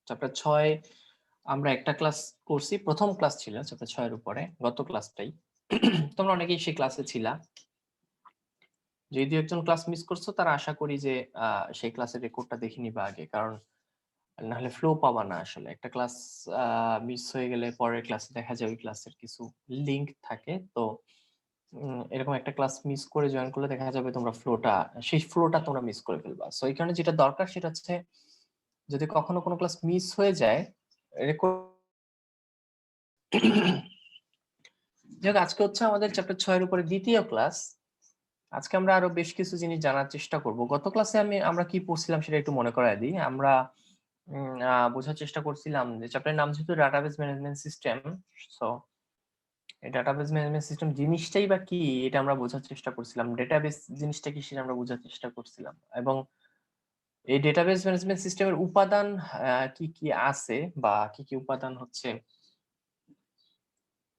Chapter 6 আমরা একটা class করছি, প্রথম ক্লাস ছিল চ্যাপ্টার 6 এর উপরে, গত ক্লাসটাই। তোমরা অনেকেই সেই ক্লাসে ছিলা। যদি একজন ক্লাস মিস করছো তারা আশা করি যে সেই ক্লাসের রেকর্ডটা দেখে নিবা আগে, কারণ নাহলে ফ্লো পাবা না। আসলে একটা ক্লাস মিস হয়ে গেলে পরের ক্লাসে দেখা যায় ওই ক্লাসের কিছু লিংক থাকে, তো এরকম একটা ক্লাস মিস করে জয়েন করলে দেখা যাবে তোমরা সেই ফ্লোটা তোমরা মিস করে ফেলবা। সো এই কারণে যেটা দরকার সেটা হচ্ছে, যদি কখনো কোনো ক্লাস মিস হয়ে যায় রেকর্ড। যাক, আজকে হচ্ছে আমাদের চ্যাপ্টার 6 এর উপরে দ্বিতীয় ক্লাস। আজকে আমরা আরো বেশ কিছু জিনিস জানার চেষ্টা করব। গত ক্লাসে আমরা কি পড়ছিলাম সেটা একটু মনে করায় দিই। আমরা বোঝার চেষ্টা করছিলাম যে চ্যাপ্টারের নাম যেহেতু ডাটাবেস ম্যানেজমেন্ট সিস্টেম, সো এই ডাটাবেস ম্যানেজমেন্ট সিস্টেম জিনিসটাই বা কি এটা আমরা বোঝার চেষ্টা করছিলাম। ডেটাবেস জিনিসটা কি সেটা আমরা বোঝার চেষ্টা করছিলাম, এবং এই ডেটাবেস ম্যানেজমেন্ট সিস্টেমের উপাদান কি কি আছে বা কি কি উপাদান হচ্ছে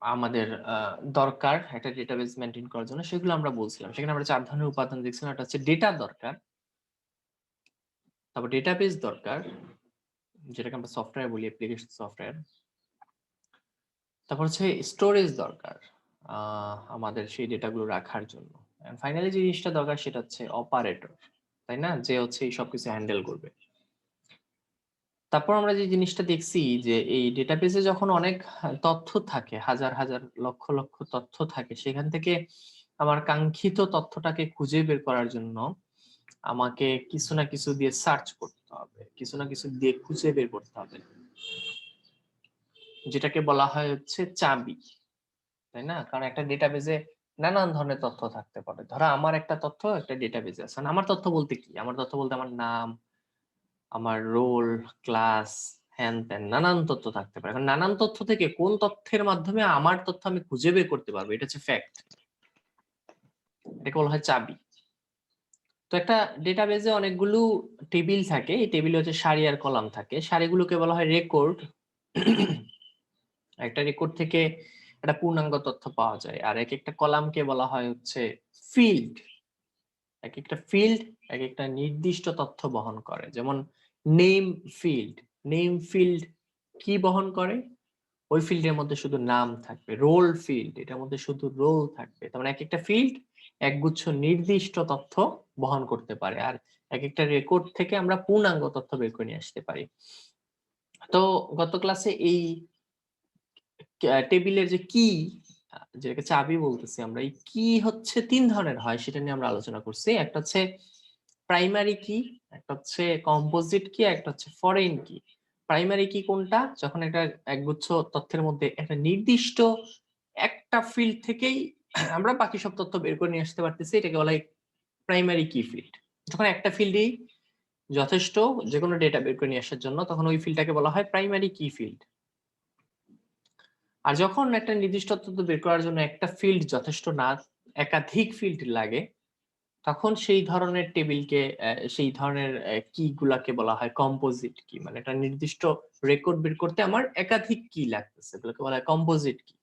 আমাদের দরকার একটা ডেটাবেস মেইনটেইন করার জন্য, সেগুলো আমরা বলছিলাম। সেখানে আমরা 4 ধরনের উপাদান দেখছিলাম। একটা হচ্ছে ডেটা দরকার, তারপর ডেটাবেস দরকার, যেটাকে আমরা সফটওয়্যার বলি, অ্যাপ্লিকেশন সফটওয়্যার। তারপর হচ্ছে স্টোরেজ দরকার আমাদের সেই ডেটাগুলো রাখার জন্য। এন্ড ফাইনালি যে জিনিসটা দরকার সেটা হচ্ছে অপারেটর, তাই না, যে হচ্ছে এই সবকিছু হ্যান্ডেল করবে। তারপর আমরা যে জিনিসটা দেখছি যে এই ডেটাবেসে যখন অনেক তথ্য থাকে, হাজার হাজার লক্ষ লক্ষ তথ্য থাকে, সেখান থেকে আমার কাঙ্ক্ষিত তথ্যটাকে খুঁজে বের করার জন্য আমাকে কিছু না কিছু দিয়ে সার্চ করতে হবে, কিছু না কিছু দিয়ে খুঁজে বের করতে হবে, যেটাকে বলা হয় হচ্ছে চাবি, তাই না? কারণ একটা ডেটাবেসে নানান ধরনের তথ্য থাকতে পারে। ধরো আমার একটা তথ্য একটা ডেটাবেসে আছে। আমার তথ্য বলতে কি? আমার তথ্য বলতে আমার নাম, আমার রোল, ক্লাস, হ্যান ত্যান নানান তথ্য থাকতে পারে। এখন নানান তথ্য থেকে কোন তথ্যের মাধ্যমে আমার তথ্য আমি খুঁজে বের করতে পারবো, এটা হচ্ছে ফ্যাক্ট। এটাকে বলা হয় চাবি। তো একটা ডেটাবেসে অনেকগুলো টেবিল থাকে, এই টেবিলে হচ্ছে সারি আর কলাম থাকে। সারিগুলোকে বলা হয় রেকর্ড। একটা রেকর্ড থেকে একটা পূর্ণাঙ্গ তথ্য পাওয়া যায়। আর এক একটা কলামকে বলা হয় হচ্ছে ফিল্ড। এক একটা ফিল্ড এক একটা নির্দিষ্ট তথ্য বহন করে। যেমন নেম ফিল্ড, নেম ফিল্ড কি বহন করে? ওই ফিল্ডের মধ্যে শুধু নাম থাকবে। রোল ফিল্ড, এটার মধ্যে শুধু রোল থাকবে। তার মানে এক একটা ফিল্ড একগুচ্ছ নির্দিষ্ট তথ্য বহন করতে পারে। আর এক একটা রেকর্ড থেকে আমরা পূর্ণাঙ্গ তথ্য বের করে নিয়ে আসতে পারি। তো গত ক্লাসে এই টেবিলের যে কি, যেটাকে চাবি বলতেছি আমরা, এই কি হচ্ছে 3 ধরনের হয় সেটা নিয়ে আমরা আলোচনা করছি। একটা হচ্ছে প্রাইমারি কি, একটা হচ্ছে কম্পোজিট কি, একটা হচ্ছে ফরেন কি। প্রাইমারি কি কোনটা? যখন একটা একগুচ্ছ তথ্যের মধ্যে একটা নির্দিষ্ট একটা ফিল্ড থেকেই আমরা বাকি সব তথ্য বের করে নিয়ে আসতে পারতেছি, এটাকে বলা হয় প্রাইমারি কি ফিল্ড। যখন একটা ফিল্ডই যথেষ্ট যে কোনো ডেটা বের করে নিয়ে আসার জন্য, তখন ওই ফিল্ডটাকে বলা হয় প্রাইমারি কি ফিল্ড। আর যখন একটা নির্দিষ্ট তথ্য বের করার জন্য একটা ফিল্ড যথেষ্ট না, একাধিক ফিল্ড লাগে, তখন সেই ধরনের টেবিলকে সেই ধরনের কি গুলাকে বলা হয় কম্পোজিট কি। মানে একটা নির্দিষ্ট রেকর্ড বের করতে আমার একাধিক কি লাগতেছে, এগুলোকে বলা হয় কম্পোজিট কি।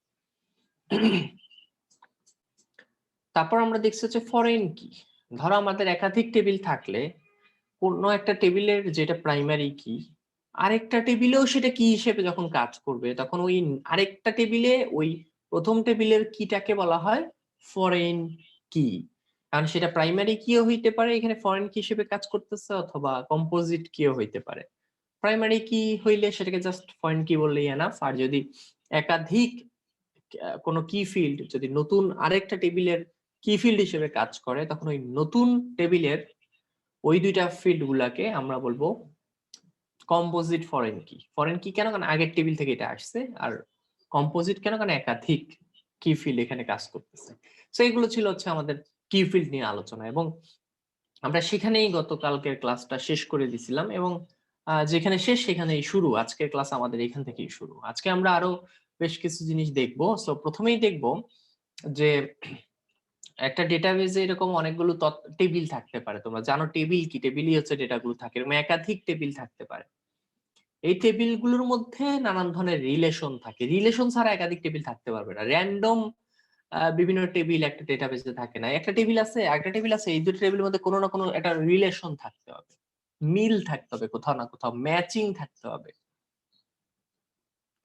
তারপর আমরা দেখছি হচ্ছে ফরেন কি। ধরো আমাদের একাধিক টেবিল থাকলে কোন একটা টেবিলের যেটা প্রাইমারি কি, আরেকটা টেবিলেও সেটা কি হিসেবে যখন কাজ করবে, তখন ওই আরেকটা টেবিলে ওই প্রথম টেবিলের কিটাকে বলা হয় ফরেন কি। কারণ সেটা প্রাইমারি কিও হইতে পারে, এখানে ফরেন কি হিসেবে কাজ করতেছে, অথবা কম্পোজিট কিও হইতে পারে। প্রাইমারি কি হইলে সেটাকে জাস্ট ফরেন কি বললেই এনাফ। আর যদি একাধিক কোনো কি ফিল্ড যদি নতুন আরেকটা টেবিলের কি ফিল্ড হিসেবে কাজ করে, তখন ওই নতুন টেবিলের ওই দুইটা ফিল্ড গুলাকে আমরা বলবো কম্পোজিট ফরেন কি। ফরেন কি কেন? কারণ আগের টেবিল থেকে এটা আসছে। আর কম্পোজিট কেন? কারণ একাধিক কি ফিল্ড এখানে কাজ করতেছে। তো এগুলো ছিল হচ্ছে আমাদের কি ফিল্ড নিয়ে আলোচনা, এবং আমরা সেখানেই গতকালকের ক্লাসটা শেষ করে দিছিলাম। এবং যেখানে শেষ সেখানেই শুরু, আজকের ক্লাস আমাদের এখান থেকেই শুরু। আজকে আমরা আরো বেশ কিছু জিনিস দেখবো। সো প্রথমেই দেখবো যে একটা ডেটাবেজে এরকম অনেকগুলো টেবিল থাকতে পারে। তোমরা জানো টেবিল কি? টেবিলই হচ্ছে ডেটাগুলো থাকে, এরকম একাধিক টেবিল থাকতে পারে। এই টেবিলগুলোর মধ্যে নানান ধরনের রিলেশন থাকে। রিলেশন ছাড়া একাধিক টেবিল থাকতে পারবে না। র‍্যান্ডম বিভিন্ন টেবিল একটা ডেটাবেসে থাকে না। একটা টেবিল আছে, একটা টেবিল আছে, এই দুটো টেবিলের মধ্যে কোনো না কোনো একটা রিলেশন থাকতে হবে, মিল থাকতে হবে, কোথাও না কোথাও ম্যাচিং থাকতে হবে।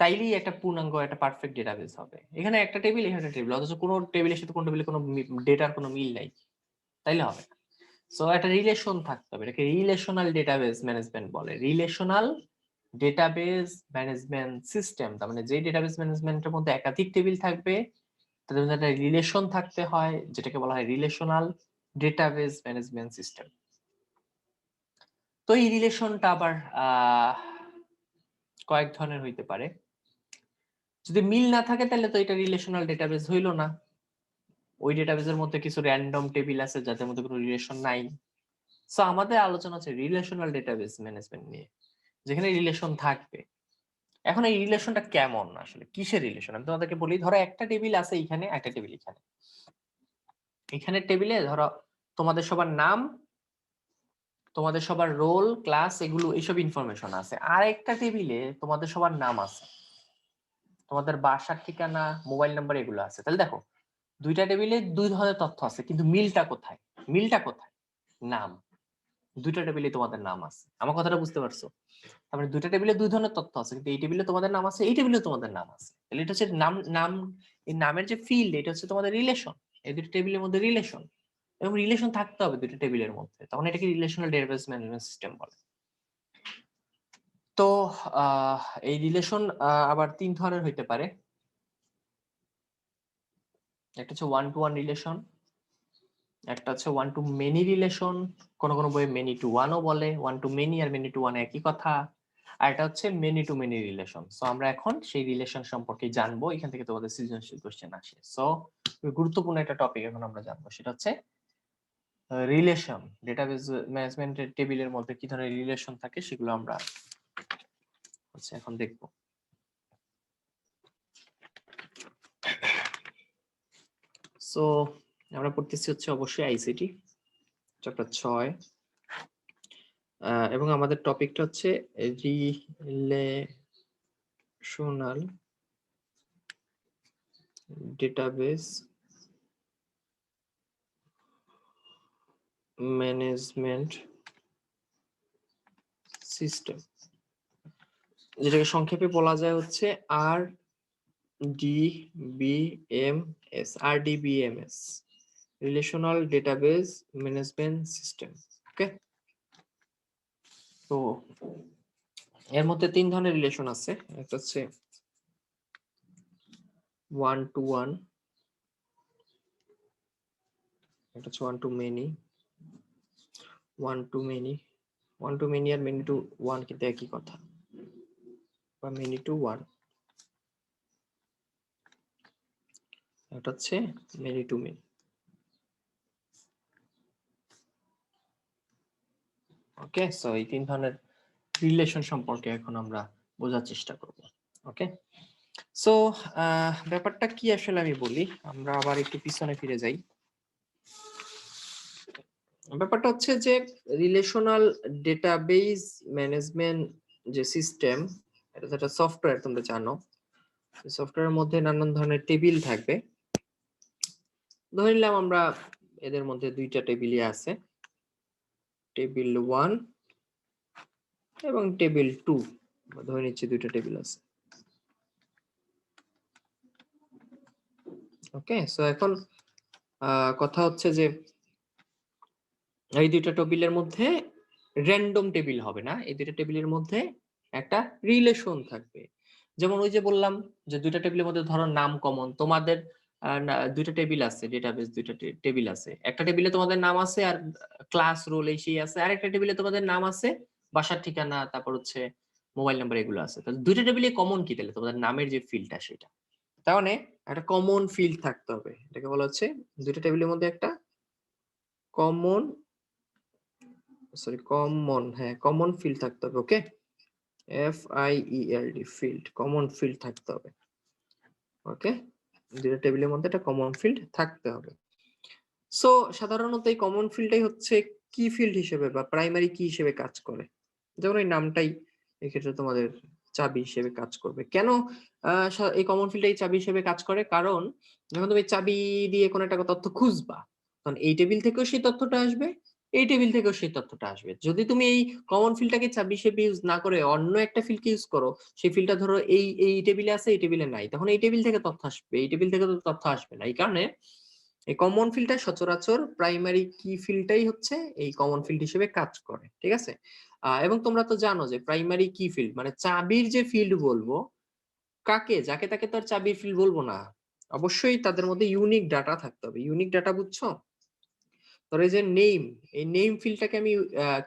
তাইলেই একটা পূর্ণাঙ্গ একটা পারফেক্ট ডেটাবেস হবে। এখানে একটা টেবিল, এখানে একটা টেবিল, অথচ কোনো টেবিলের সাথে কোনো টেবিলে কোনো ডেটার কোনো মিল নাই, তাইলে হবে না। সো একটা রিলেশন থাকতে হবে, এটাকে রিলেশনাল ডেটাবেস ম্যানেজমেন্ট বলে। রিলেশনাল ডেটাবেস ম্যানেজমেন্ট সিস্টেম, তার মানে যে ডেটাবেস ম্যানেজমেন্টের মধ্যে একাধিক টেবিল থাকবে তাদের মধ্যে একটা রিলেশন থাকতে হয়, যেটাকে বলা হয় রিলেশনাল ডেটাবেস ম্যানেজমেন্ট সিস্টেম। তো এই রিলেশনটা আবার কয়েক ধরনের হইতে পারে। যদি মিল না থাকে তাহলে তো এটা রিলেশনাল ডেটাবেস হইলো না। ওই ডেটাবেসের মধ্যে কিছু র্যান্ডম টেবিল আছে যাদের মধ্যে কোনো রিলেশন নাই। সো আমাদের আলোচনা হচ্ছে রিলেশনাল ডেটাবেস ম্যানেজমেন্ট নিয়ে, যেখানে রিলেশন থাকবে। এখন এই রিলেশনটা কেমন, আসলে কিসের রিলেশন আমি তোমাদেরকে বলি। ধরো একটা টেবিল আছে এখানে, একটা টেবিল এখানে। এখানে টেবিলে ধরো তোমাদের সবার নাম, তোমাদের সবার রোল, ক্লাস, এগুলো এইসব ইনফরমেশন আছে। আর একটা টেবিলে তোমাদের সবার নাম আছে, তোমাদের বাসার ঠিকানা, মোবাইল নাম্বার এগুলো আছে। তাহলে দেখো দুইটা টেবিলে দুই ধরনের তথ্য আছে, কিন্তু মিলটা কোথায়? মিলটা কোথায়? নাম। দুইটা টেবিলে তোমাদের নাম আছে। আমার কথাটা বুঝতে পারছো? তার মানে দুইটা টেবিলে দুই ধরনের তথ্য আছে, কিন্তু এই টেবিলে তোমাদের নাম আছে, এই টেবিলে তোমাদের নাম আছে। তাহলে এটা হচ্ছে নাম। নাম, এই নামের যে ফিল্ড, এটা হচ্ছে তোমাদের রিলেশন। এই দুটো টেবিলের মধ্যে রিলেশন, এবং রিলেশন থাকতে হবে দুটো টেবিলের মধ্যে, তখন এটাকে রিলেশনাল ডেটাবেস ম্যানেজমেন্ট সিস্টেম বলে। তো এই রিলেশন আবার তিন ধরনের হইতে পারে। একটা হচ্ছে ওয়ান টু ওয়ান রিলেশন, একটা হচ্ছে ওয়ান টু মেনি রিলেশন, কোন কোন বইয়ে মেনি টু ওয়ানও বলে। ওয়ান টু মেনি আর মেনি টু ওয়ান একই কথা। আর এটা হচ্ছে many to many relation. So আমরা এখন সেই রিলেশন সম্পর্কে জানবো, এখান থেকে তোমাদের সৃজনশীল কোশ্চেন আসে। সো গুরুত্বপূর্ণ একটা টপিক এখন আমরা জানবো, সেটা হচ্ছে রিলেশন। ডেটাবেস ম্যানেজমেন্টের টেবিলের মধ্যে কি ধরনের রিলেশন থাকে সেগুলো আমরা হচ্ছে এখন দেখবো। সো আমরা পড়তেছি হচ্ছে অবশ্যই আইসিটি চ্যাপ্টার 6, এবং আমাদের টপিকটা হচ্ছে রিলেশনাল ডেটাবেস ম্যানেজমেন্ট সিস্টেম, যেটাকে সংক্ষেপে বলা যায় হচ্ছে RDBMS, relational database management system. Okay, তো এর মধ্যে তিন ধরনের রিলেশন আছে। একটা হচ্ছে ওয়ান টু ওয়ান, এটা হচ্ছে one to many. One to many আর মেনি টু ওয়ান কিন্তু একই কথা, বা মেনি টু ওয়ান। এটা হচ্ছে many to many. Okay, so এই তিন ধরনের রিলেশন সম্পর্কে এখন আমরা বোঝার চেষ্টা করব। ওকে, সো ব্যাপারটা কি আসলে আমি বলি, আমরা আবার একটু পিছনে ফিরে যাই। ব্যাপারটা হচ্ছে যে রিলেশনাল ডেটাবেস ম্যানেজমেন্ট যে সিস্টেম, এটা যেটা সফটওয়্যার, তোমরা জানো সফটওয়্যারের মধ্যে নানান ধরনের টেবিল থাকবে। ধরে নিলাম আমরা এদের মধ্যে দুইটা টেবিলই আছে, টেবিল 1 এবং টেবিল 2। ধরে নিচ্ছি দুইটা টেবিল আছে। ওকে, সো এখন কথা হচ্ছে যে এই দুইটা টেবিলের মধ্যে র্যান্ডম টেবিল হবে না, এই দুইটা টেবিলের মধ্যে একটা রিলেশন থাকবে। যেমন ওই যে বললাম যে দুইটা টেবিলের মধ্যে ধরো নাম কমন, তোমাদের দুইটা টেবিল আছে, ডেটাবেস দুইটা টেবিল আছে। একটা টেবিলে তোমাদের নাম আছে আর ক্লাস, রোল এই সেই আছে, আর একটা টেবিলে তোমাদের নাম আছে, বাসার ঠিকানা, তারপর হচ্ছে মোবাইল নাম্বার, এগুলো আছে। তাহলে দুইটা টেবিলে কমন কি? তাহলে তোমাদের নামের যে ফিল্ডটা সেটা, তার মানে একটা কমন ফিল্ড থাকতে হবে। এটাকে বলা হচ্ছে দুইটা টেবিলের মধ্যে একটা কমন কমন ফিল্ড থাকতে হবে। ওকে, FIELD, ফিল্ড, কমন ফিল্ড থাকতে হবে। ওকে, দুটো টেবিলের মধ্যে একটা কমন ফিল্ড থাকতে হবে। সো সাধারণত এই কমন ফিল্ডটাই হচ্ছে কি ফিল্ড হিসেবে বা প্রাইমারি কি হিসেবে কাজ করে। যেমন এই নামটাই এক্ষেত্রে তোমাদের চাবি হিসেবে কাজ করবে। কেন এই কমন ফিল্ডটাই চাবি হিসেবে কাজ করে? কারণ যখন তুমি চাবি দিয়ে কোনো একটা তথ্য খুঁজবা, তখন এই টেবিল থেকেও সেই তথ্যটা আসবে, এই টেবিল থেকেও সেই তথ্যটা আসবে। যদি তুমি এই কমন ফিল্ডটাকে চাবি হিসেবে ইউজ না করে অন্য একটা ফিল্ডকে ইউজ করো, সেই ফিল্ডটা ধরো এই টেবিলে আছে, এই টেবিলে নাই, তখন এই টেবিল থেকে তথ্য আসবে, এই টেবিল থেকে তো তথ্য আসবে না। এই কারণে এই কমন ফিল্ডটা সচরাচর প্রাইমারি কি ফিল্ডটাই হচ্ছে এই কমন ফিল্ড হিসেবে কাজ করে, ঠিক আছে? এবং তোমরা তো জানো যে প্রাইমারি কি ফিল্ড মানে চাবির যে ফিল্ড বলবো, কাকে যাকে তাকে তো আর চাবির ফিল্ড বলবো না, অবশ্যই তাদের মধ্যে ইউনিক ডাটা থাকতে হবে। ইউনিক ডাটা বুঝছো? ধরো এই যে নেম, এই নেম ফিল্ডটাকে আমি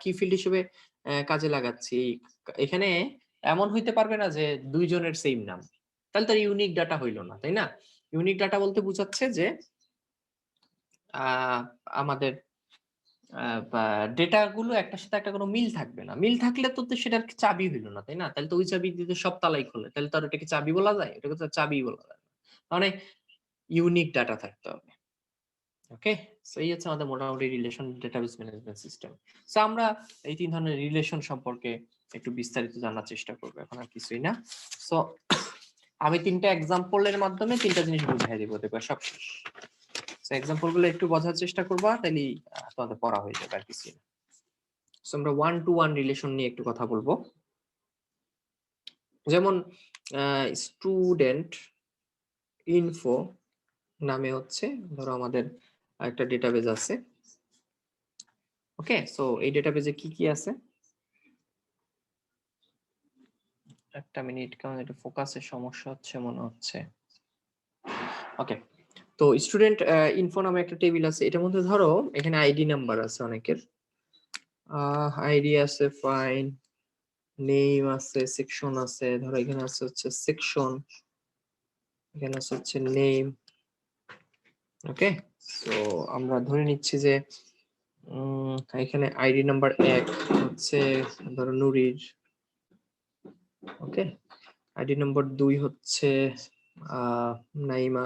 কি ফিল্ড হিসেবে কাজে লাগাচ্ছি। এখানে এমন হইতে পারবে না যে দুইজনের সেম নাম, তাহলে তার ইউনিক ডাটা হইলো না, তাই না? ইউনিক ডাটা বলতে বোঝাচ্ছে যে আমাদের ডেটা গুলো একটার সাথে একটা কোনো মিল থাকবে না। মিল থাকলে তো সেটার চাবি হইলো না, তাই না? তাহলে তো ওই চাবি দিতে সব তালাই খোলে, তাহলে তো আর এটাকে চাবি বলা যায়? এটাকে তো চাবি বলা যায় না। মানে ইউনিক ডাটা থাকতে হবে। ওকে, সো এই হচ্ছে আমাদের মোটামুটি relation database management system. So আমরা এই তিন ধরনের রিলেশন সম্পর্কে একটু বিস্তারিত জানার চেষ্টা করবো, এখন আর কিছুই না। সো আমি তিনটা এক্সাম্পলের মাধ্যমে তিনটা জিনিস বুঝাই দিব, দেখবে সব শেষ। সো এক্সাম্পল গুলো একটু বোঝার চেষ্টা করবা, তাহলে তোমাদের পড়া হয়ে যাবে, আর কিছুই না। সো আমরা 1-to-1 রিলেশন নিয়ে একটু কথা বলবো। যেমন স্টুডেন্ট ইনফো নামে হচ্ছে ধরো আমাদের একটা ডেটাবেজ আছে। ওকে, সো এই ডেটাবেজে কি কি আছে? একটা মিনিট, কারণ এটা ফোকাসের সমস্যা হচ্ছে মনে হচ্ছে। ওকে, তো স্টুডেন্ট ইনফো নামে একটা টেবিল আছে। এটার মধ্যে ধরো এখানে আইডি নাম্বার আছে অনেকের, আইডি আছে, ফাইন, নেম আছে, সেকশন আছে। ধরো এখানে আছে হচ্ছে সেকশন, এখানে আছে হচ্ছে নেম। ওকে, সো আমরা ধরে নিচ্ছি যে এখানে আইডি নাম্বার 1 হচ্ছে ধরো নুরির। ওকে, আইডি নাম্বার 2 হচ্ছে নাইমা,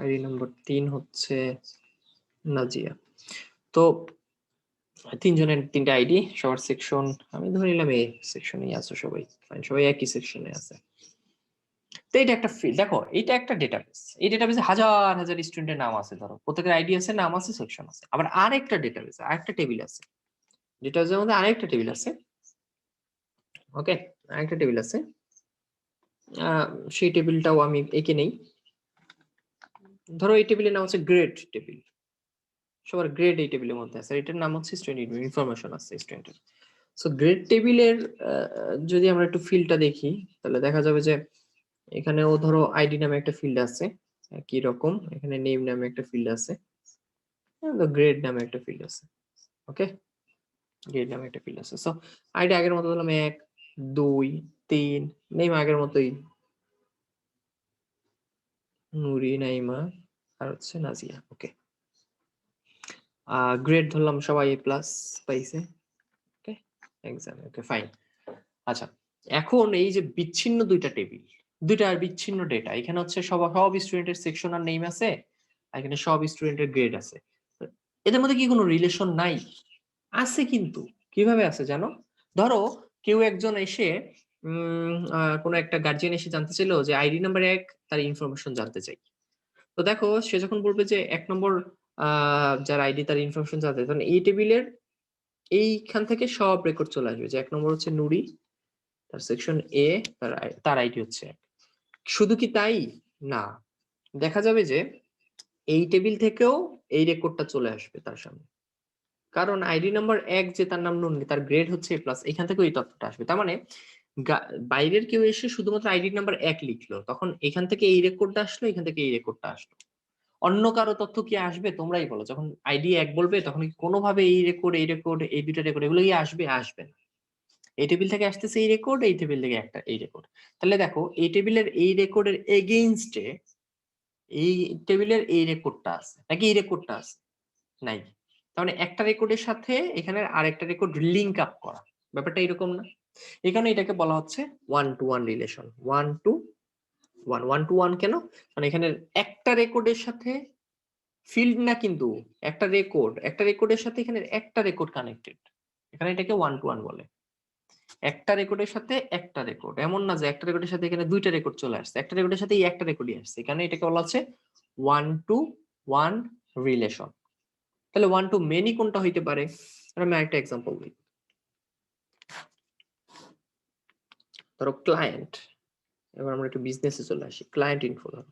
আইডি নাম্বার 3 হচ্ছে নাজিয়া। তো তিনজনের তিনটা আইডি, সবার সেকশন আমি ধরে নিলাম এ সেকশনেই আছে সবাই, ফাইন, সবাই একই সেকশনে আছে। তো এটা একটা ফিল্ড, দেখো এটা একটা ডেটাবেস। এই ডেটাবেসে হাজার হাজার স্টুডেন্টের নাম আছে, ধরো প্রত্যেকের আইডি আছে, নাম আছে, সেকশন আছে। আবার আরেকটা ডেটাবেস, আরেকটা টেবিল আছে, ডেটাবেসের মধ্যে আরেকটা টেবিল আছে। ওকে, আরেকটা টেবিল আছে, সেই টেবিলটাও আমি এঁকে নেই। ধরো এই টেবিলের নাম হচ্ছে গ্রেড টেবিল, সবার গ্রেড এই টেবিলের মধ্যে আছে, এটার নাম হচ্ছে স্টুডেন্ট ইনফরমেশন আছে স্টুডেন্টের। সো গ্রেড টেবিলের যদি আমরা একটু ফিল্ডটা দেখি, তাহলে দেখা যাবে যে এখানেও ধরো আইডি নামে একটা ফিল্ড আছে, একই রকম এখানে নেম নামে একটা ফিল্ড আছে, গ্রেড নামে একটা ফিল্ড আছে। ওকে, গ্রেড নামে একটা ফিল্ড আছে। সো আইডি আগের মতো দিলাম 1 2 3, নেম আগের মতোই নুরি, নাইমা আর হচ্ছে নাজিয়া। ওকে, গ্রেড ধরলাম সবাই এ প্লাস পাইছে। ওকে, এক্সাম। ওকে, ফাইন। আচ্ছা, এখন এই যে বিচ্ছিন্ন দুইটা টেবিল, দুইটা আর বিচ্ছিন্ন ডেটা, এখানে হচ্ছে সব স্টুডেন্টের সেকশন আর নেম আছে, আর এখানে সব স্টুডেন্টের গ্রেড আছে। এদের মধ্যে কি কোনো রিলেশন নাই? আছে, কিন্তু কিভাবে আছে জানো? ধরো কেউ একজন এসে কোনো একটা গার্জিয়ান এসে জানতে চাইলো যে আইডি নাম্বার 1 তার ইনফরমেশন জানতে চাই। তো দেখো সে যখন বলবে যে 1 নম্বর যার আইডি তার ইনফরমেশন জানতে, তখন এই টেবিলের এইখান থেকে সব রেকর্ড চলে আসবে যে 1 নম্বর হচ্ছে নুরি, তার সেকশন এ, তার আইডি হচ্ছে 1। শুধু কি তাই? না, দেখা যাবে যে এই টেবিল থেকেও এই রেকর্ডটা চলে আসবে তার সামনে, কারণ আইডি নাম্বার 1 যে তার নাম নুন, তার গ্রেড হচ্ছে এ প্লাস, এখান থেকে ওই তথ্যটা আসবে। তার মানে বাইরের কেউ এসে শুধুমাত্র আইডি নাম্বার 1 লিখলো, তখন এখান থেকে এই রেকর্ডটা আসলো, এখান থেকে এই রেকর্ডটা আসলো। অন্য কারো তথ্য কি আসবে? তোমরাই বলো। যখন আইডি 1 বলবে তখন কি কোনোভাবে এই রেকর্ড, এই রেকর্ড, এই দুইটা রেকর্ড এগুলো কি আসবে? আসবে না। এই টেবিল থেকে আসতেছে এই রেকর্ড, এই টেবিল থেকে একটা এই রেকর্ড। তাহলে দেখো এই টেবিলের এই রেকর্ডের এগেইনস্টে এই টেবিলের এই রেকর্ডটা আছে নাকি এই রেকর্ডটা আছে? নাই। তার মানে একটা রেকর্ডের সাথে এখানে আরেকটা রেকর্ড লিংক আপ করা, ব্যাপারটা এরকম না? এই কারণে এটাকে বলা হচ্ছে 1-to-1 রিলেশন। 1-to-1, 1-to-1 কেন? মানে এখানে একটা রেকর্ডের সাথে ফিল্ড না, কিন্তু একটা রেকর্ড, একটা রেকর্ডের সাথে এখানে একটা রেকর্ড কানেক্টেড, এখানে এটাকে 1-to-1 বলে। একটা রেকর্ডের সাথে একটা রেকর্ড, এমন না যে একটা রেকর্ডের সাথে এখানে দুইটা রেকর্ড চলে আসছে, একটা রেকর্ডের সাথে এই একটা রেকর্ডই আসছে, এখানে এটাকে বলা হচ্ছে 1-to-1 রিলেশন। তাহলে ওয়ান টু মেনি কোনটা হইতে পারে? আমি আরেকটা এক্সাম্পল দিই। ধরো ক্লায়েন্ট, এবার আমরা একটু বিজনেসে চলে আসি। ক্লায়েন্ট ইনফো ধরো।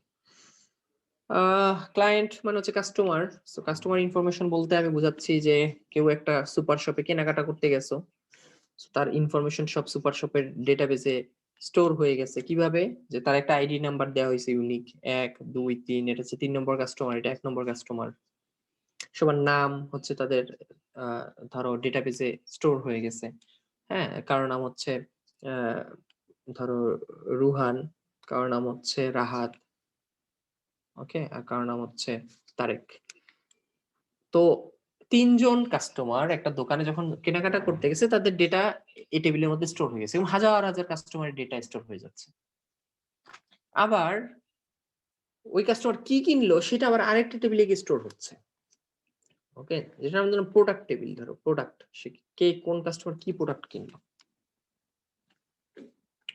ক্লায়েন্ট মানে হচ্ছে কাস্টমার। সো কাস্টমার ইনফরমেশন বলতে আমি বুঝাচ্ছি যে কেউ একটা সুপার শপে কেনাকাটা করতে গেছো, তার ইনফরমেশন সব সুপার শপের ডেটাবেসে স্টোর হয়ে গেছে। কিভাবে? যে তার একটা আইডি নাম্বার দেওয়া হয়েছে ইউনিক 1 2 3, এটা হচ্ছে 3 নম্বর কাস্টমার, এটা 1 নম্বর কাস্টমার। সবার নাম হচ্ছে তাদের ধরো ডেটাবেসে স্টোর হয়ে গেছে। হ্যাঁ, কারো নাম হচ্ছে ধরো রুহান, কারো নাম হচ্ছে রাহাত, ওকে, আর কারো নাম হচ্ছে তারেক। তো 3 জন কাস্টমার একটা দোকানে যখন কেনাকাটা করতে গেছে, তাদের ডেটা এই টেবিলের মধ্যে স্টোর হয়ে গেছে এবং হাজার হাজার কাস্টমারের ডেটা স্টোর হয়ে যাচ্ছে। আবার ওই কাস্টমার কি কিনলো সেটা আবার আরেকটা টেবিলে গিয়ে স্টোর হচ্ছে। ওকে, যেটা আমরা ধরো প্রোডাক্ট টেবিল, ধরো প্রোডাক্ট, সে কে কোন কাস্টমার কি প্রোডাক্ট কিনলো।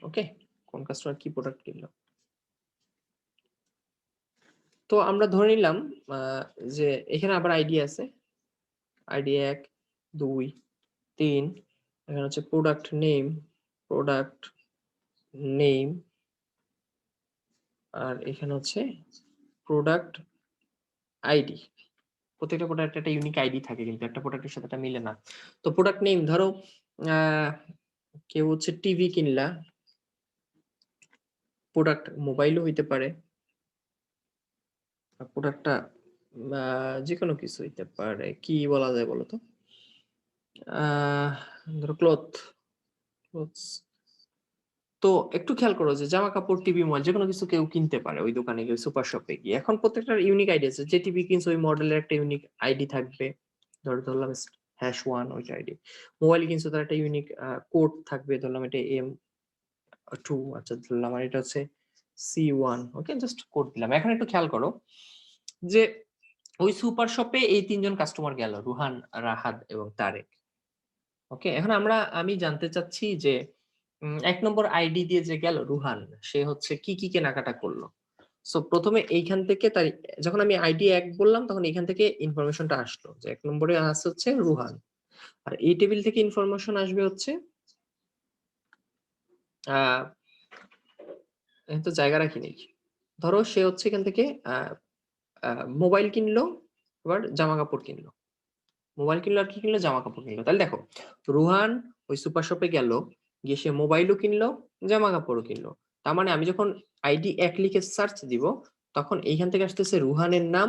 ওকে, কোন কাস্টমার কি প্রোডাক্ট কিনলো। তো আমরা ধরে নিলাম যে এখানে আবার আইডি আছে, আইডি 1 2 3, এখানে হচ্ছে প্রোডাক্ট নেম, আর এখানে হচ্ছে প্রোডাক্ট আইডি। প্রত্যেকটা প্রোডাক্ট একটা ইউনিক আইডি থাকে, কিন্তু একটা প্রোডাক্টের সাথে এটা মিলে না। তো প্রোডাক্ট নেম ধরো কেউ হচ্ছে টিভি কিনলা, প্রোডাক্ট মোবাইলও হইতে পারে, প্রোডাক্টটা যে কোনো কিছু হইতে পারে। কি বলা যায় বলো তো? ধরো ক্লোথস। তো একটু খেয়াল করো যে জামা কাপড়, টিভি, মোবাইল যে কোনো কিছু কেউ কিনতে পারে ওই দোকানে গিয়ে, সুপার শপে গিয়ে। এখন প্রত্যেকটার ইউনিক আইডি আছে। যে টিভি কিনছে ওই মডেলের একটা ইউনিক আইডি থাকবে, ধরলাম #1 ওইটা আইডি। মোবাইল কিনছে তার একটা ইউনিক কোড থাকবে, ধরলাম এটা M2, আচ্ছা ধরলাম, আর এটা হচ্ছে C1। ওকে, জাস্ট কোড দিলাম। এখন একটু খেয়াল করো যে ওই সুপার শপে এই 3 জন কাস্টমার গেল, রুহান, রাহাত এবং তারেক। ওকে, এখন আমি জানতে চাচ্ছি যে 1 নম্বর আইডি দিয়ে যে গেল রুহান, সে হচ্ছে কি কি কেনাকাটা করলো। সো প্রথমে এইখান থেকে তার, যখন আমি আইডি 1 বললাম তখন এইখান থেকে ইনফরমেশনটা আসলো যে 1 নম্বরে আসছে হচ্ছে রুহান, আর এই টেবিল থেকে ইনফরমেশন আসবে হচ্ছে আহ তো জায়গা রাখি নেই। ধরো সে হচ্ছে এখান থেকে মোবাইল কিনলো, এবার জামা কাপড় কিনলো। মোবাইল কিনলো আর কি কিনলো? জামা কাপড় কিনলো। তাহলে দেখো, রুহান ওই সুপার শপে গেল, গিয়ে সে মোবাইলও কিনলো, জামা কাপড়ও কিনলো। তার মানে আমি যখন আইডি 1 লিখে সার্চ দিব, তখন এইখান থেকে আসতেছে রুহানের নাম,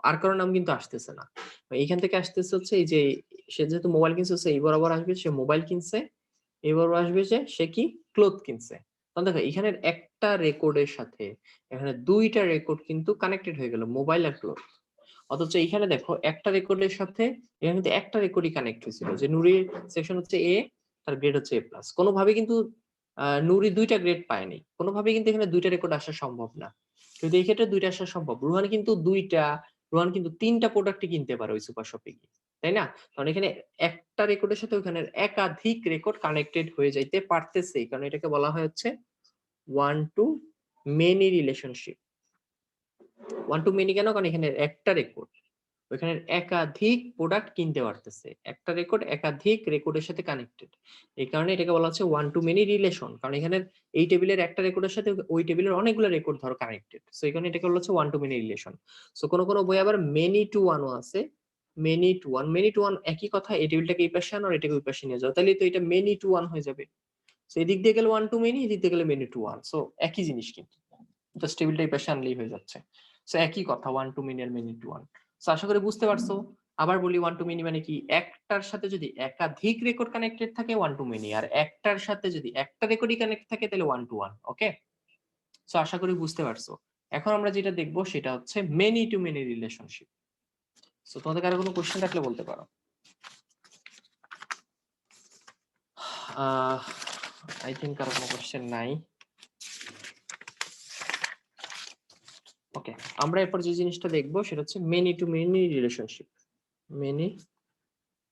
আর কারো নাম কিন্তু আসতেছে না। এইখান থেকে আসতেছে হচ্ছে এই যে, সে যেহেতু মোবাইল কিনছে এই বরাবর আসবে সে মোবাইল কিনছে, এই বরাবর আসবে যে সে কি ক্লোথ কিনছে। তখন দেখো এখানের একটা রেকর্ডের সাথে এখানে 2টা রেকর্ড কিন্তু কানেক্টেড হয়ে গেল, মোবাইল আর ক্লোথ। অথচ এইখানে দেখো একটা রেকর্ডের সাথে এখানে কিন্তু একটা রেকর্ডই কানেক্ট হয়েছিল, যে নুরির সেকশন হচ্ছে এ, তার গ্রেড হচ্ছে A+। কোনোভাবে কিন্তু নুরি 2টা গ্রেড পায়নি, কোনোভাবে কিন্তু এখানে 2টা রেকর্ড আসা সম্ভব না। কিন্তু এই ক্ষেত্রে 2টা আসা সম্ভব। রুহান কিন্তু 3টা প্রোডাক্টই কিনতে পারে ওই সুপার শপে গিয়ে, তাই না? কারণ এখানে একটা রেকর্ডের সাথে ওখানে একাধিক রেকর্ড কানেক্টেড হয়ে যাইতে পারতেছে, কারণ এটাকে বলা হয় হচ্ছে one to many relationship. One to many কেন? কারণ এখানে একটা রেকর্ড ওইখানে একাধিক প্রোডাক্ট কিনতে পারতেছে, একটা রেকর্ড একাধিক রেকর্ডের সাথে কানেক্টেড। এই কারণে এটাকে বলা হচ্ছে ওয়ান টু মেনি রিলেশন, কারণ এখানে এই টেবিলের একটা রেকর্ডের সাথে ওই টেবিলের অনেকগুলো রেকর্ড ধরো কানেক্টেড। সো এখানে এটাকে বলা হচ্ছে one to many relation. So কোনো বই আবার মেনি টু ওয়ানও আছে। মেনি টু ওয়ান একই কথা, এই টেবিলটাকে এই পাশে আনো আর এটাকে ওই পাশে নিয়ে যাও, তাহলে তো এটা মেনি টু ওয়ান হয়ে যাবে। সো এদিক দিয়ে গেলে ওয়ান টু মেনি, এদিক দিয়ে গেলে মেনি টু ওয়ান। সো একই জিনিস, কিন্তু জাস্ট টেবিলটা এই পাশে আনলেই হয়ে যাচ্ছে। সো একই কথা, ওয়ান টু মেনি আর মেনি টু ওয়ান। সো আশা করি বুঝতে পারছো। আবার বলি, ওয়ান টু মেনি মানে কি? একটার সাথে যদি একাধিক রেকর্ড কানেক্টেড থাকে ওয়ান টু মেনি, আর একটার সাথে যদি একটা রেকর্ডই কানেক্ট থাকে তাহলে ওয়ান টু ওয়ান। ওকে, সো আশা করি বুঝতে পারছো। এখন আমরা যেটা দেখবো সেটা হচ্ছে many to many relationship. So তোমাদের কারো কোনো কোশ্চেন থাকলে বলতে পারো। আই থিংক কারো কোনো কোশ্চেন নাই। ওকে, আমরা এরপর যে জিনিসটা দেখবো সেটা হচ্ছে many to many relationship. Many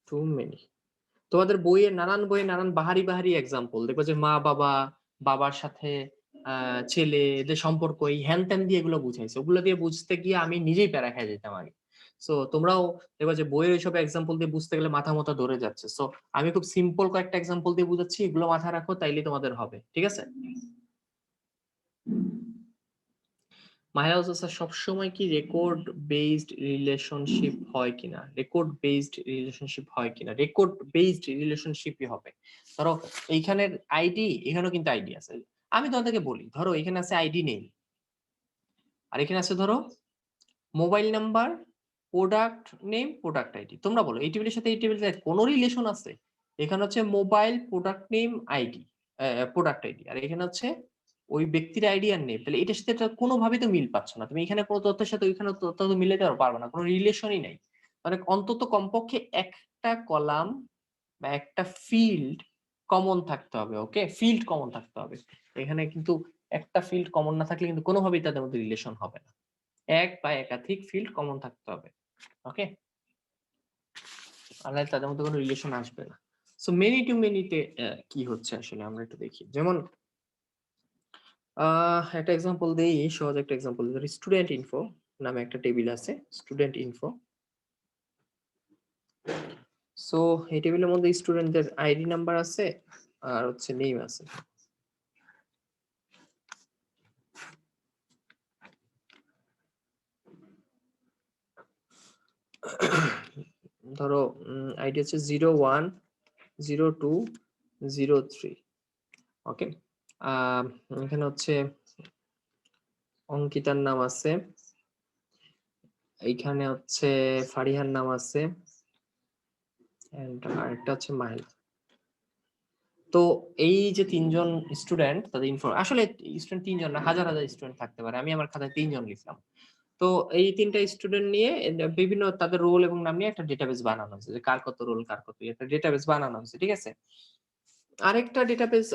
to many. তোমাদের বইয়ে নানান বাহারি এক্সাম্পল দেখবো, যে মা বাবা, বাবার সাথে ছেলেদের সম্পর্ক, এই হ্যান ত্যান দিয়ে এগুলো বুঝাইছে। ওগুলো দিয়ে বুঝতে গিয়ে আমি নিজেই প্যারা খেয়ে যেতাম আগে। সো তোমরাও এবার যে বইয়ের এইসব এক্সাম্পল দিয়ে বুঝতে গেলে মাথা মতো ধরে যাচ্ছে। সো আমি খুব সিম্পল কয়েকটা এক্সাম্পল দিয়ে বুঝাচ্ছি, এগুলো মাথায় রাখো, তাইলে তোমাদের হবে। ঠিক আছে? মাহিলা স্যার সবসময় কি রেকর্ড বেসড রিলেশনশিপ হয় কিনা? রেকর্ড বেসড রিলেশনশিপ হয় কিনা? রেকর্ড বেসড রিলেশনশিপই হবে। ধরো এইখানের আইডি, এখানেও কিন্তু আইডি আছে। আমি তোমাদেরকে বলি, ধরো এখানে আছে আইডি নেই, আর এখানে আছে ধরো mobile number, product name, product ID. তোমরা বলো এই টেবিলের সাথে এই টেবিলের কোনো রিলেশন আছে? এখানে হচ্ছে mobile, product name, ID, product ID, আর এখানে হচ্ছে ওই ব্যক্তির আইডি আর নেম। তাহলে এটার সাথে এটা কোনোভাবেই তো মিল পাচ্ছ না তুমি। এখানে কোনো তথ্যের সাথে ওইখানে তথ্য তো মিলাতে পারবে না, কোনো রিলেশনই নাই। মানে অন্তত কমপক্ষে একটা কলাম বা একটা ফিল্ড কমন থাকতে হবে। ওকে, ফিল্ড কমন থাকতে হবে। এখানে কিন্তু একটা ফিল্ড কমন না থাকলে কিন্তু কোনোভাবেই তাদের মধ্যে রিলেশন হবে না। এক বা একাধিক ফিল্ড কমন থাকতে হবে। ওকে, আর তাদের মধ্যে কোনো রিলেশন আসবে না। সো মেনি টু মেনিতে কি হচ্ছে আসলে আমরা একটু দেখি। যেমন একটা এক্সাম্পল দেই, সহজ একটা এক্সাম্পল ধরি। স্টুডেন্ট ইনফো নামে একটা টেবিল আছে, স্টুডেন্ট ইনফো। সো এই টেবিলের মধ্যে স্টুডেন্টদের আইডি নাম্বার আছে আর হচ্ছে নেম আছে। ধরো আইডি হচ্ছে 010203। ওকে, এখানে হচ্ছে অঙ্কিতার নাম আছে, এইখানে হচ্ছে ফারিহার নাম আছে, আরেকটা হচ্ছে মাহিলা। তো এই যে তিনজন স্টুডেন্ট, তাদের আসলে স্টুডেন্ট তিনজন না, হাজার হাজার স্টুডেন্ট থাকতে পারে, আমি আমার খাতায় তিনজন লিখলাম। তো এই তিনটা স্টুডেন্ট নিয়ে বিভিন্ন তাদের রোল এবং নাম নিয়ে একটা ডেটাবেস বানানো হয়েছে, যে কার কত রোল, কার কত, একটা ডেটাবেস বানানো হয়েছে। ঠিক আছে, আরেকটা ডেটাবেস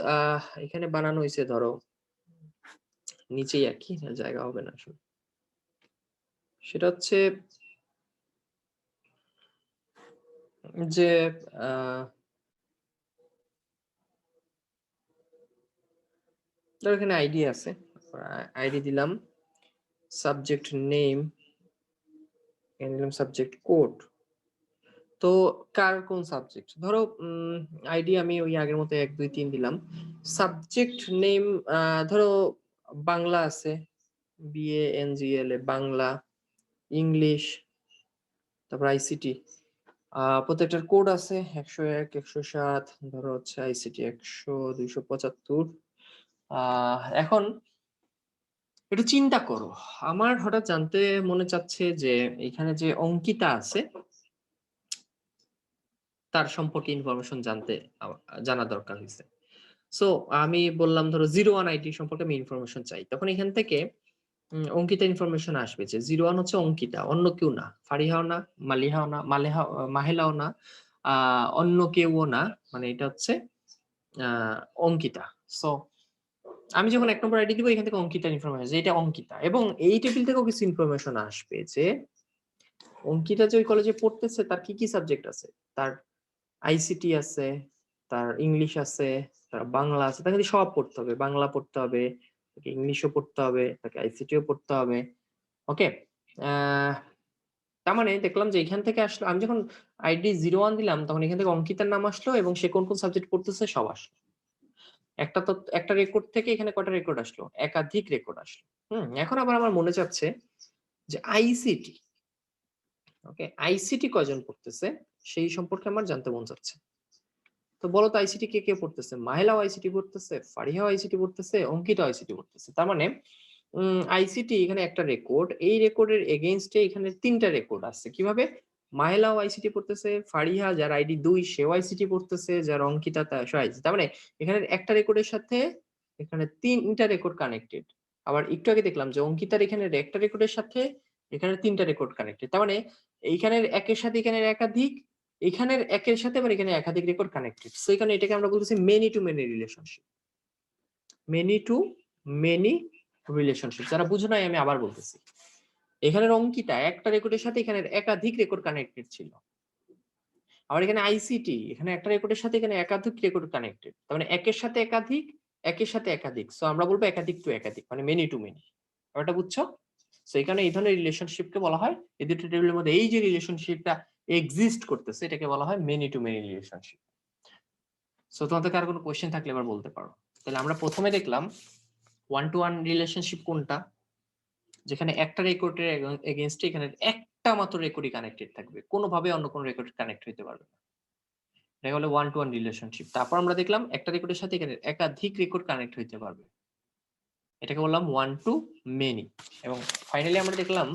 এখানে বানানো হয়েছে, ধরো নিচেই আর কি, জায়গা হবে না আসলে। সেটা হচ্ছে যে ধরো এখানে আইডি আছে, আইডি দিলাম, সাবজেক্ট নেম, এখানে দিলাম সাবজেক্ট কোড। তো কার কোন সাবজেক্ট, ধরো আইডি আমি ওই আগের মতো 1 2 3 দিলাম। সাবজেক্ট নেম ধরো বাংলা আছে, BANGLA বাংলা, ইংলিশ, তারপর আইসিটি। প্রত্যেকটার কোড আছে 101 107, ধরো হচ্ছে আইসিটি 100 275। এখন একটু চিন্তা করো, আমার হঠাৎ জানতে মনে চাচ্ছে যে এখানে যে অঙ্কিতা আছে তার সম্পর্কে ইনফরমেশন জানা দরকার হয়েছে। সো আমি বললাম ধরো 01 আইডি সম্পর্কে আমি ইনফরমেশন চাই, তখন এখান থেকে অঙ্কিতা ইনফরমেশন আসবে যে 01 হচ্ছে অঙ্কিতা, অন্য কেউ না, ফারিহাও না, মালিহাও না, মাহেলাও না, অন্য কেউও না, মানে এটা হচ্ছে অঙ্কিতা। সো আমি যখন 1 নম্বর আইডি দিব, এখান থেকে অঙ্কিতার ইনফরমেশন যে এটা অঙ্কিতা, এবং এই টেবিল থেকেও কিছু ইনফরমেশন আসবে যে অঙ্কিতা যে ওই কলেজে পড়তেছে তার কি কি সাবজেক্ট আছে। তার আইসিটি আছে, তার ইংলিশ আছে, তার বাংলা আছে, তাকে সব পড়তে হবে, বাংলা পড়তে হবে, তাকে ইংলিশও পড়তে হবে, তাকে আইসিটিও পড়তে হবে। ওকে, তার মানে দেখলাম যে এখান থেকে আসলো, আমি যখন আইডি 01 দিলাম তখন এখান থেকে অঙ্কিতার নাম আসলো এবং সে কোন কোন সাবজেক্ট পড়তেছে সব আসলো। একটা তো একটা রেকর্ড থেকে এখানে কয়টা রেকর্ড আসলো, একাধিক রেকর্ড আসলো। এখন আবার আমার মনে চাচ্ছে যে আইসিটি, ওকে, আইসিটি কয়জন পড়তেছে সেই সম্পর্কে আমার জানতে মন চাচ্ছে। তো বলো তো আইসিটি কে কে পড়তেছে? মাহিলাও আইসিটি পড়তেছে, ফারিহাও আইসিটি পড়তেছে, অঙ্কিতা আইসিটি পড়তেছে। তার মানে আইসিটি এখানে একটা রেকর্ড, এই রেকর্ডের এগেইনস্টে এখানে 3টা রেকর্ড আছে। কিভাবে? মাহিলাও আইসিটি পড়তেছে, ফারিহা যার আইডি 2 সেও আইসিটি পড়তেছে, যার অঙ্কিতা সে আইসিটি। তার মানে এখানে একটা রেকর্ডের সাথে এখানে 3টা রেকর্ড কানেক্টেড। আবার একটু আগে দেখলাম যে অঙ্কিতার এখানে একটা রেকর্ডের সাথে এখানে 3টা রেকর্ড কানেক্টেড। তার মানে এইখানের একের সাথে এখানের একাধিক, এখানের একের সাথে আবার এখানে একাধিক রেকর্ড কানেক্টেড। সো এখানে এটাকে আমরা বলতেছি many to many relationship. Many to many relationship. যারা বুঝো নাই আমি আবার বলতেছি, এখানের অঙ্কিতা একটা রেকর্ডের সাথে এখানের একাধিক রেকর্ড কানেক্টেড ছিল। আবার এখানে আইসিটি, এখানে একটা রেকর্ডের সাথে এখানে একাধিক রেকর্ড কানেক্টেড। তার মানে একের সাথে একাধিক, একের সাথে একাধিক। সো আমরা বলবো একাধিক টু একাধিক, মানে মেনি টু মেনি। ব্যাপারটা বুঝছো? সো এখানে এই ধরনের রিলেশনশিপকে বলা হয়, এই দুটো টেবিলের মধ্যে এই যে রিলেশনশিপটা এক্সিস্ট করতেছে এটাকে বলা হয় many to many relationship. So তোমাদের কার কোনো কোশ্চেন থাকলে এবার বলতে পারো। তাহলে আমরা প্রথমে দেখলাম ওয়ান টু ওয়ান রিলেশনশিপ কোনটা, যেখানে একটা রেকর্ডের এগেইনস্টে এখানে একটা মাত্র রেকর্ডই কানেক্টেড থাকবে, কোনোভাবে অন্য কোনো রেকর্ড কানেক্ট হইতে পারবে না, এটা হলো ওয়ান টু ওয়ান রিলেশনশিপ। তারপর আমরা দেখলাম একটা রেকর্ডের সাথে এখানে একাধিক রেকর্ড কানেক্ট হইতে পারবে, এটাকে বললাম ওয়ান টু মেনি। এবং ফাইনালি আমরা দেখলাম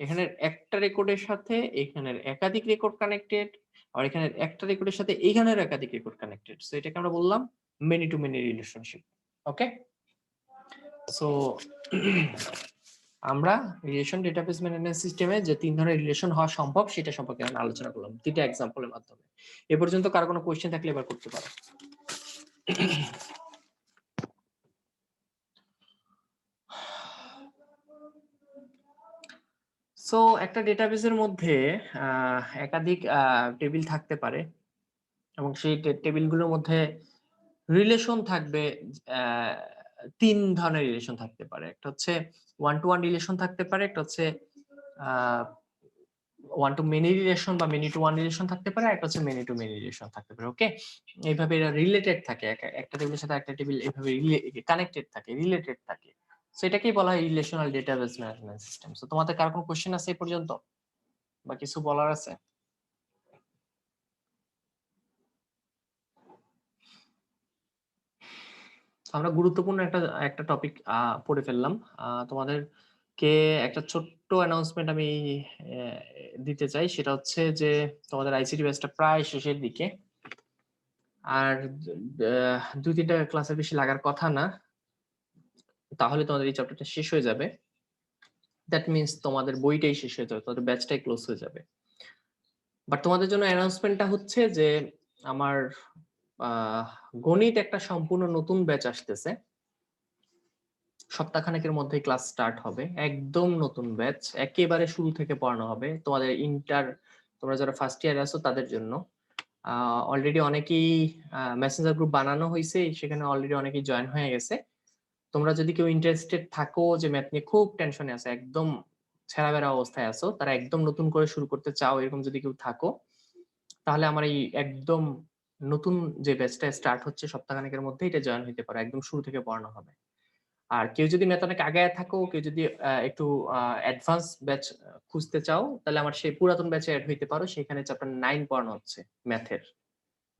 এখানের একটা রেকর্ডের সাথে এখানের একাধিক রেকর্ড কানেক্টেড, আর এখানের একটা রেকর্ডের সাথে এইখানের একাধিক রেকর্ড কানেক্টেড, সো এটাকে আমরা বললাম many to many relationship. Okay, so আমরা রিলেশন ডেটাবেস ম্যানেজমেন্ট সিস্টেমে যে তিন ধরনের রিলেশন হওয়া সম্ভব সেটা সম্পর্কে আমরা আলোচনা করলাম তিনটা এক্সাম্পলের মাধ্যমে। এ পর্যন্ত কারো কোনো কোশ্চেন থাকলে এবার করতে পারো। সো একটা ডেটাবেসের মধ্যে একাধিক টেবিল থাকতে পারে এবং সেই টেবিলগুলোর মধ্যে রিলেশন থাকবে, তিন ধরনের রিলেশন থাকতে পারে। একটা হচ্ছে ওয়ান টু ওয়ান রিলেশন থাকতে পারে, একটা হচ্ছে ওয়ান টু মেনি রিলেশন বা মেনি টু ওয়ান রিলেশন থাকতে পারে, একটা হচ্ছে মেনি টু মেনি রিলেশন থাকতে পারে। ওকে, এইভাবে এরা রিলেটেড থাকে, একটা টেবিলের সাথে একটা টেবিল এইভাবে কানেক্টেড থাকে, রিলেটেড থাকে। সো এটাকেই বলা হয় relational database management system. So তোমাদের কার কোনো কোশ্চেন আছে এই পর্যন্ত বা কিছু বলার আছে? আমরা গুরুত্বপূর্ণ একটা টপিক পড়ে ফেললাম। তোমাদেরকে একটা ছোট্ট অ্যানাউন্সমেন্ট আমি দিতে চাই, সেটা হচ্ছে যে তোমাদের আইসিটি ব্যাচটা প্রায় শেষের দিকে, আর 2-3টা ক্লাসের বেশি লাগার কথা না, তাহলে তোমাদের এই চ্যাপ্টারটা শেষ হয়ে যাবে। দ্যাট মিনস তোমাদের বইটাই শেষ হয়ে যাবে, তোমাদের ব্যাচটাই ক্লোজ হয়ে যাবে। বাট তোমাদের জন্য অ্যানাউন্সমেন্টটা হচ্ছে যে আমার গণিত একটা সম্পূর্ণ নতুন ব্যাচ আসতেছে, সপ্তাহখানেকের মধ্যেই ক্লাস স্টার্ট হবে, একদম নতুন ব্যাচ, একেবারে শুরু থেকে পড়ানো হবে তোমাদের তোমরা যারা ফার্স্ট ইয়ার আছো তাদের জন্য। অলরেডি অনেকেই মেসেঞ্জার গ্রুপ বানানো হয়েছে, সেখানে অলরেডি অনেকেই জয়েন হয়ে গেছে। তোমরা যদি কেউ ইন্টারেস্টেড থাকো, যে ম্যাথ নিয়ে খুব টেনশনে আছে, একদম ছেঁড়াবেড়া অবস্থায় আছো, তারা একদম নতুন করে শুরু করতে চাও, এরকম যদি কেউ থাকো, তাহলে আমার এই একদম নতুন যে ব্যাচটা স্টার্ট হচ্ছে সপ্তাহখানেকের মধ্যে, এটা জয়েন হইতে পারো, একদম শুরু থেকে পড়ানো হবে। আর কেউ যদি ম্যাথ অনেক আগায় থাকো, কেউ যদি একটু অ্যাডভান্স ব্যাচ খুঁজতে চাও, তাহলে আমার সেই পুরাতন ব্যাচে অ্যাড হইতে পারো। সেখানে চ্যাপ্টার 9 পড়ানো হচ্ছে, ম্যাথের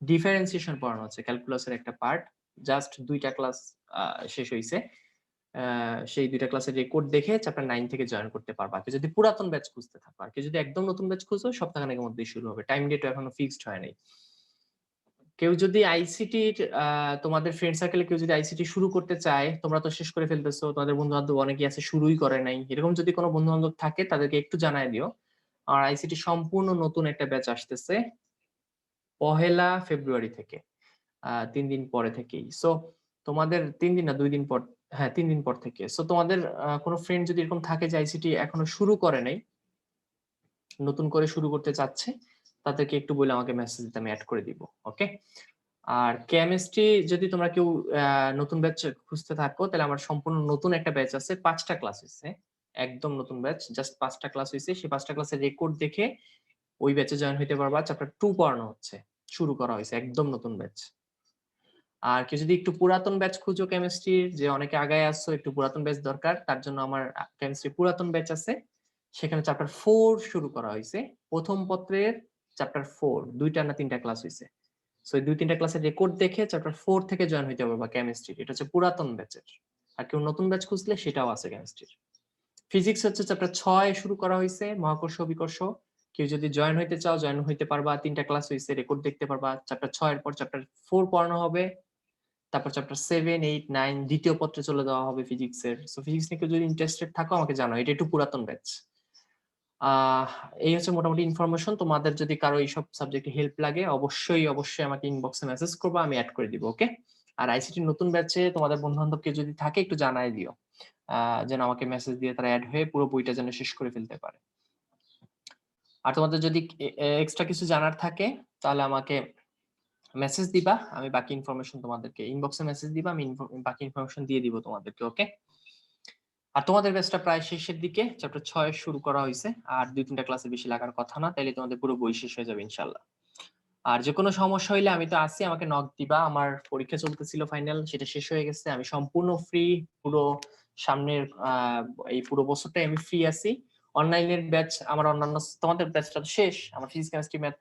ডিফারেন্সিয়েশন পড়ানো হচ্ছে, ক্যালকুলাসের একটা পার্ট, জাস্ট 2টা ক্লাস শেষ হইছে। সেই 2টা ক্লাসের রেকর্ড দেখে চ্যাপ্টার 9 থেকে জয়েন করতে পারবা, কেউ যদি পুরাতন ব্যাচ খুঁজতে থাকো। আর কেউ যদি একদম নতুন ব্যাচ খুঁজো, সপ্তাহখানেকের মধ্যেই শুরু হবে, টাইম ডেট এখনো ফিক্সড হয় নাই। কেউ যদি আইসিটির তোমাদের ফ্রেন্ড সার্কেলে কেউ যদি আইসিটি শুরু করতে চায়, তোমরা তো শেষ করে ফেলতেছো, তোমাদের বন্ধু বান্ধব অনেকেই আছে শুরুই করে নাই, এরকম যদি কোনো বন্ধু বান্ধব থাকে তাদেরকে একটু জানাই দিও। আর আইসিটি সম্পূর্ণ নতুন একটা ব্যাচ আসতেছে 1 ফেব্রুয়ারি থেকে, 3 দিন পরে থেকেই। সো তোমাদের 3 দিন না 2 দিন পর, হ্যাঁ 3 দিন পর থেকে। সো তোমাদের কোনো ফ্রেন্ড যদি এরকম থাকে যে আইসিটি এখনো শুরু করে নাই, নতুন করে শুরু করতে চাচ্ছে, তাদেরকে একটু বলে আমাকে মেসেজ দিতে, আমি অ্যাড করে দিব। ওকে, আর কেমিস্ট্রি যদি তোমরা কেউ নতুন ব্যাচ খুঁজতে থাকো, তাহলে আমার সম্পূর্ণ নতুন একটা ব্যাচ আছে, 5টা ক্লাস হয়েছে, একদম নতুন ব্যাচ, জাস্ট 5টা ক্লাস হয়েছে। সেই 5টা ক্লাসের রেকর্ড দেখে ওই ব্যাচে জয়েন হইতে পারবা। চ্যাপ্টার 2 পড়ানো হচ্ছে, শুরু করা হয়েছে, একদম নতুন ব্যাচ। আর কেউ যদি একটু পুরাতন ব্যাচ খুঁজো কেমিস্ট্রির, যে অনেকে আগায় আসছো, একটু পুরাতন ব্যাচ দরকার, তার জন্য আমার কেমিস্ট্রি পুরাতন ব্যাচ আছে, সেখানে চ্যাপ্টার 4 শুরু করা হয়েছে, প্রথম পত্রের চ্যাপ্টার 4, 2টা না 3টা ক্লাস হয়েছে। সো এই 2-3টা ক্লাসের রেকর্ড দেখে চ্যাপ্টার 4 থেকে জয়েন হইতে পারবা কেমিস্ট্রি, এটা হচ্ছে পুরাতন ব্যাচের। আর কেউ নতুন ব্যাচ খুঁজলে সেটাও আছে কেমিস্ট্রির। ফিজিক্স হচ্ছে চ্যাপ্টার 6 শুরু করা হয়েছে, মহাকর্ষ বিকর্ষ, কেউ যদি জয়েন হইতে চাও জয়েন হইতে পারবা, 3টা ক্লাস হয়েছে, রেকর্ড দেখতে পারবা। চ্যাপ্টার 6 এর পর চ্যাপ্টার 4 পড়ানো হবে, তারপর চ্যাপ্টার 7, 8, 9 দ্বিতীয় পত্রে চলে যাওয়া হবে ফিজিক্সের। সো ফিজিক্স নিয়ে কেউ যদি ইন্টারেস্টেড থাকো আমাকে জানো, এটা একটু পুরাতন ব্যাচ। এই হচ্ছে মোটামুটি ইনফরমেশন। তোমাদের যদি কারো এইসব সাবজেক্টে হেল্প লাগে, অবশ্যই অবশ্যই আমাকে ইনবক্সে মেসেজ করবা, আমি অ্যাড করে দিব। ওকে, আর আইসিটির নতুন ব্যাচে তোমাদের বন্ধু বান্ধব কেউ যদি থাকে একটু জানাই দিও, যেন আমাকে মেসেজ দিয়ে তারা অ্যাড হয়ে পুরো বইটা যেন শেষ করে ফেলতে পারে। আর তোমাদের যদি এক্সট্রা কিছু জানার থাকে তাহলে আমাকে মেসেজ দিবা, আমি বাকি ইনফরমেশন তোমাদেরকে ইনবক্সে মেসেজ দিবা, আমি বাকি ইনফরমেশন দিয়ে দিব তোমাদেরকে। ওকে, আর তোমাদের ব্যাচটা প্রায় শেষের দিকে, চ্যাপ্টার 6 শুরু করা হয়েছে, আর 2-3টা ক্লাসে বেশি লাগার কথা না, তাইলে তোমাদের পুরো বই শেষ হয়ে যাবে ইনশাল্লাহ। আর যে কোনো সমস্যা হইলে আমি তো আছি, আমাকে নক দিবা। আমার পরীক্ষা চলতেছিল ফাইনাল, সেটা শেষ হয়ে গেছে, আমি সম্পূর্ণ ফ্রি। পুরো সামনের এই পুরো বছরটাই আমি ফ্রি আছি। অনলাইনের ব্যাচ আমার অন্যান্য, তোমাদের ব্যাচটা তো শেষ, আমার ফিজিক্স কেমিস্ট্রি ম্যাথ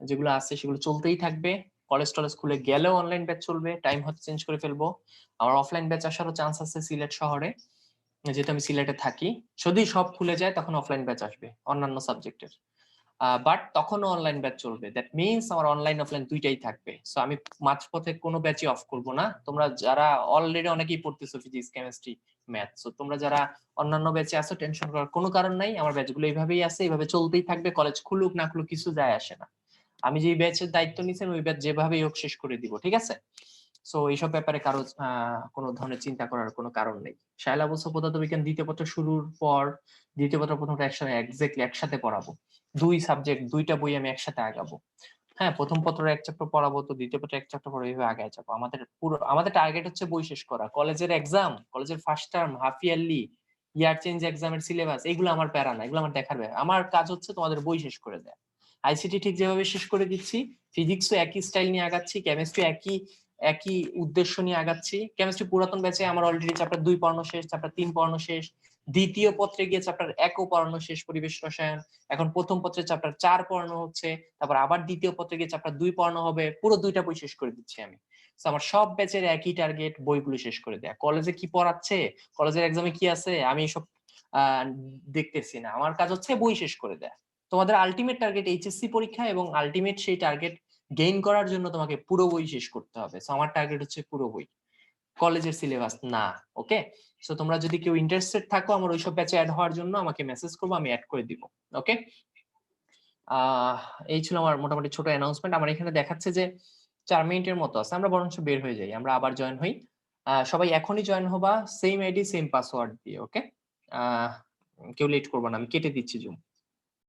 যেগুলো আছে সেগুলো চলতেই থাকবে। কলেজ টলেজ খুলে গেলেও অনলাইন ব্যাচ চলবে, টাইম হয়তো চেঞ্জ করে ফেলবো। আমার অফলাইন ব্যাচ আসারও চান্স আছে সিলেট শহরে, যেহেতু আমি সিলেটে থাকি। যদি সব খুলে যায় তখন অফলাইন ব্যাচ আসবে অন্যান্য সাবজেক্টের, বাট তখনও অনলাইন ব্যাচ চলবে। দ্যাট মিনস আমার অনলাইন অফলাইন দুইটাই থাকবে। সো আমি মাঝপথে কোনো ব্যাচই অফ করব না। তোমরা যারা অলরেডি অনেকেই পড়তেছো ফিজিক্স কেমিস্ট্রি ম্যাথ, সো তোমরা যারা অন্যান্য ব্যাচে আছো, টেনশন করার কোনো কারণ নাই। আমার ব্যাচগুলো এইভাবেই আছে, এইভাবে চলতেই থাকবে। কলেজ খুলুক না খুলুক কিছু যায় আসে না। আমি যে ব্যাচের দায়িত্ব নিয়েছেন ওই ব্যাচ যেভাবেই হোক শেষ করে দিব, ঠিক আছে? সো এইসব ব্যাপারে কারো কোনো ধরনের চিন্তা করার কোনো কারণ নেই। শায়লা বলছো পদার্থবিজ্ঞান দ্বিতীয় পত্র শুরুর পর দ্বিতীয় পত্র প্রথমটা একসাথে এক্স্যাক্টলি একসাথে পড়াবো। 2 সাবজেক্ট 2টা বই আমি একসাথে আগাবো। হ্যাঁ, প্রথম পত্রের 1 চ্যাপ্টার পড়াবো, তো দ্বিতীয় পত্রের 1 চ্যাপ্টার পরে এইভাবে আগায় যাবো। আমাদের টার্গেট হচ্ছে বই শেষ করা। কলেজের এক্সাম, কলেজের ফার্স্ট টার্ম, হাফ ইয়ারলি, ইয়ার চেঞ্জ এক্সামের সিলেবাস, এগুলো আমার প্যারা না, এগুলো আমার দেখার ব্যাপার। আমার কাজ হচ্ছে তোমাদের বই শেষ করে দেয়া। আইসিটি ঠিক যেভাবে শেষ করে দিচ্ছি, ফিজিক্সও একই স্টাইল নিয়ে আগাচ্ছি, কেমিস্ট্রি একই একই উদ্দেশ্য নিয়ে আগাচ্ছি। কেমিস্ট্রি পুরাতন ব্যাচে আমার অলরেডি চ্যাপ্টার 2 পড়ানো শেষ, চ্যাপ্টার 3 পড়ানো শেষ, দ্বিতীয় পত্রে গিয়ে চ্যাপ্টার 1ও পড়ানো শেষ, পরিবেশ রসায়ন। এখন প্রথম পত্রে চ্যাপ্টার 4 পড়ানো হচ্ছে, তারপর আবার দ্বিতীয় পত্রে গিয়ে চ্যাপ্টার 2 পড়ানো হবে। পুরো 2টা বই শেষ করে দিচ্ছি আমি। আমার সব ব্যাচের একই টার্গেট, বইগুলো শেষ করে দেয়া। কলেজে কি পড়াচ্ছে, কলেজের এক্সামে কি আছে, আমি এসব দেখতেছি না। আমার কাজ হচ্ছে বই শেষ করে দেয়া। তোমাদের আলটিমেট টার্গেট এইচএসসি পরীক্ষা, এবং আলটিমেট সেই টার্গেট গেইন করার জন্য তোমাকে পুরো বই শেষ করতে হবে। সো আমার টার্গেট হচ্ছে পুরো বই, কলেজের সিলেবাস না। ওকে, সো তোমরা যদি কেউ ইন্টারেস্টেড থাকো আমার ওইসব ব্যাচে অ্যাড হওয়ার জন্য, আমাকে মেসেজ করবো, আমি অ্যাড করে দিব। ওকে, এই ছিল আমার মোটামুটি ছোট অ্যানাউন্সমেন্ট। আমার এখানে দেখাচ্ছে যে 4 মিনিটের মতো আছে, আমরা বরঞ্চ বের হয়ে যাই, আমরা আবার জয়েন হই। সবাই এখনই জয়েন হবা, সেম আইডি সেম পাসওয়ার্ড দিয়ে। ওকে, কেউ লেট করবো না, আমি কেটে দিচ্ছি জুম।